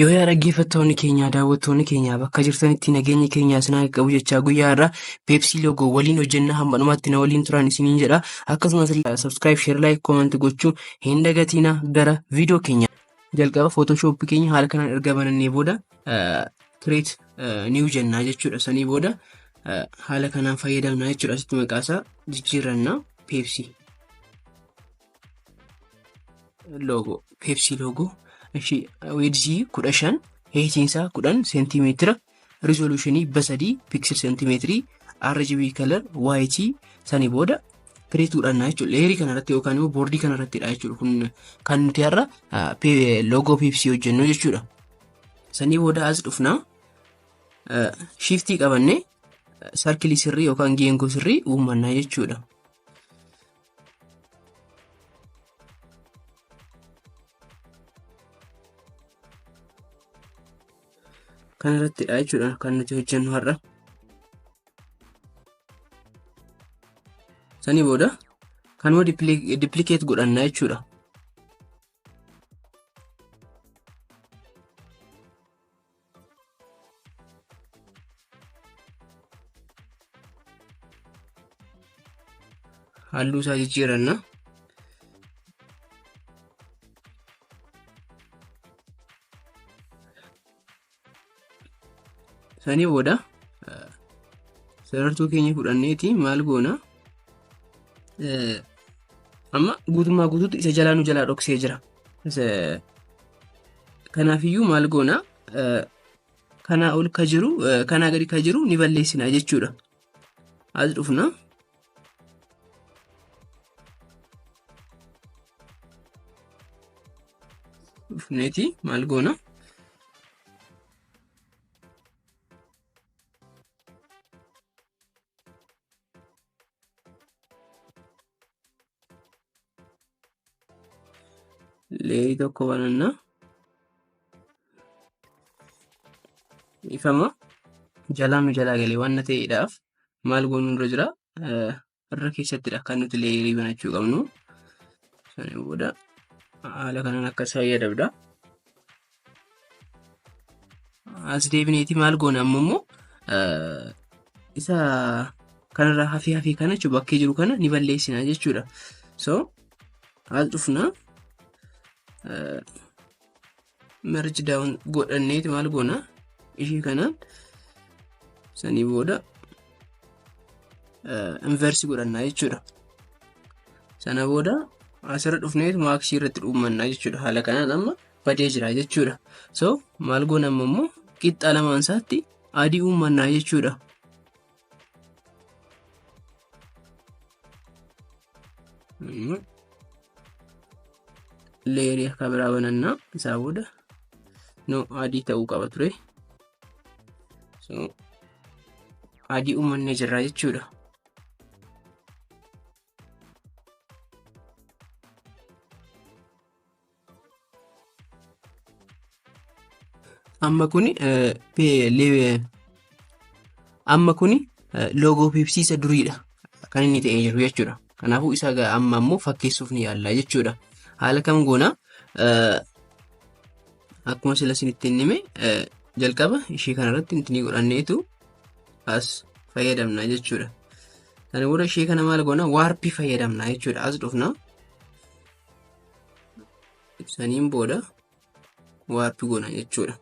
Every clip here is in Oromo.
Yoo yaa dhaggeeffattoonni keenya daawwattoonni keenya bakka jirtanitti nageenya keenya isin haa qabu jechaa guyyaa irraa peepsii loogoo waliin hojjennaa hamma dhumaatti na waliin turan isiniin jedha. Akkasumas subscribe, share, like, comment gochuun hin dagatinaa. Gara viidiyoo keenya jalqaba photoshop keenya haala kanaan erga banannee booda create new jennaa jechuudha. Sanii booda haala kanaan fayyadamna jechuudha. Asitti maqaa isaa jijjiirannaa peepsii logo peepsii logo እሺ ዊድዚ 15 ሄይቲንሳ 10 ሴንቲሜትር ሪዞሉሽኒ በሰዲ ፒክሰል ሴንቲሜትሪ አርጂቢ ከለር ዋይቲ ሰኒ ቦዳ ክሬቱ ዳናቹ ሌሪ ከነረቲ ዮካን ቦርዲ ከነረቲ ዳቹ ኩን ካንቲ ያራ ሎጎ ፔፕሲ ወጀኖ ጀቹዳ ሰኒ ቦዳ አዝዱፍና ሺፍቲ ቀበኔ ሰርክሊ ስሪ ዮካን ጌንጎ ስሪ ኡማና ጀቹዳ kan irratti dha jechuudha kan nuti hojjennu har'a. Sanii booda kanuma duplicate godhanna jechuudha. Halluu isaa jijjiiranna. Sanii booda sarartuu keenya fudhanneeti maal goona amma guutummaa guutuutti isa jalaa nu jalaa dhoksee jira. Kanaafiyyuu maal goona kanaa ol ka jiru kanaa gadi ka jiru ni balleessina jechuudha. As dhufna dhufneeti maal goona leerii tokko bananna ifama jalaan nu jalaa galee waan ta'eedhaaf maal goonu irra jira irra keessattidha kan nuti leerii banachuu qabnu. Sana booda haala kanaan akka fayyadamna. As deebineeti maal goona ammoo isa kanarraa hafii kana jechuudha bakkee jiru kana ni balleessina jechuudha. So as dhufna merge down godhanneeti maal goona ishii kanaan sanii booda inverse godhanna jechuudha. Sana booda asirra dhufneeti maaksii irratti dhuumanna jechuudha. Haala kanaan amma badee jira jechuudha. So maal goona ammoo qixxaa lamaan isaatti adii uummanna jechuudha. Leerii akka biraa bananna isaa booda no adii ta'uu qaba ture. So adii uummanne jirra jechuudha. Amma kuni logo Pepsi isa duriidha kan inni ta'ee jiru jechuudha. Kanaafuu isa amma ammoo fakkeessuuf ni yaalla jechuudha. Haala kam goona akkuma sila isinitti hime jalqaba ishee kanarratti intini godhanneetu as fayyadamna jechuudha. Kana booda ishee kana maal goona warpii fayyadamna jechuudha. As dhufna saniin booda warpii goona jechuudha.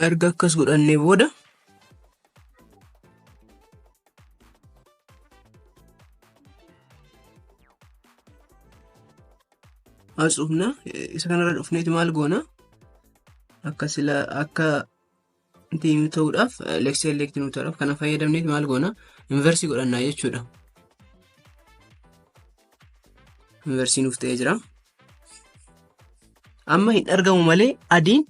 erga akkas godhannee booda asumna isa kanarra dhufneeti maal goona akka deemu ta'uudhaaf select nu ta'uudhaaf kana fayyadamneeti maal goona inverse godhannaa jechuudha. Inverse nuuf ta'ee jira. Amma hin argamu malee adiin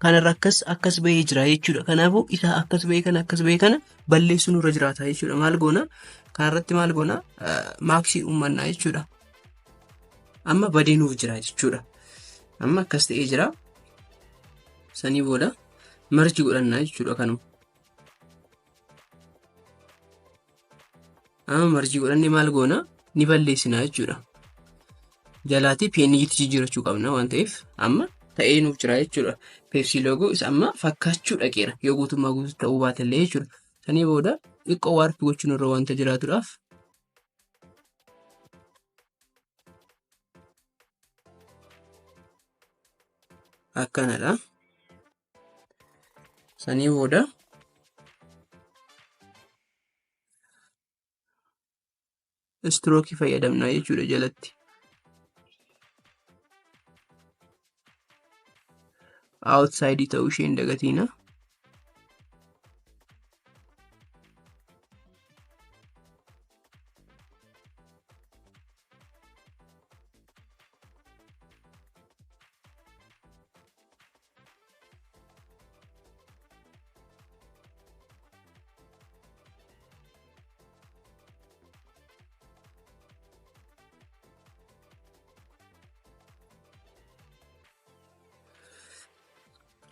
kanarra akkas bahee jira jechuudha. Kanaafuu isa akkas bahee kana balleessuu nurra jiraata jechuudha. Maal goona kanarratti maal goona maaksii uumannaa jechuudha. Amma badee nuuf jira jechuudha. Amma akkas ta'ee jira. Sanii booda marji godhannaa jechuudha kanuma. Amma marji godhannee maal goona ni balleessinaa jechuudha. Jalaatii PNG'tti jijjiirachuu qabna waan ta'eef amma ta'ee nuuf jira jechuudha. Pepsi logo isa amma fakkaachuu dhaqeera yoo guutummaa guutuu ta'uu baatellee jechuudha. Sanii booda xiqqoo waarpii gochuun irra wanta jiraatuudhaaf akkanadha. Sanii booda strookii fayyadamna jechuudha jalatti. Outside ta'uu ishee hin dagatina.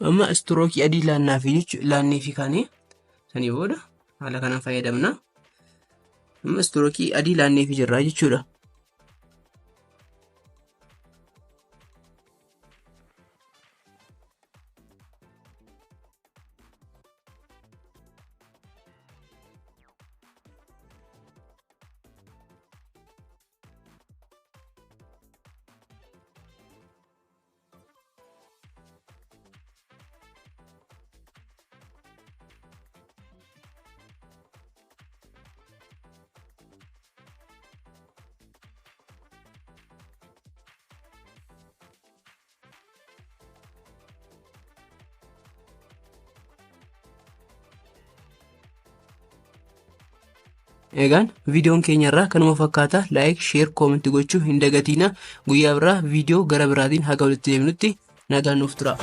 Amma strookii adii laannee fi kaane sanii booda haala kanaan fayyadamna. Amma strookii adii laannee fi jirra jechuudha. Egaan viidiyoon keenyarraa kanuma fakkaata. Like, share, comment gochuu hin dagatina. Guyyaa biraa viidiyoo gara biraatiin haga walitti deebinutti nagaan nuuf tura.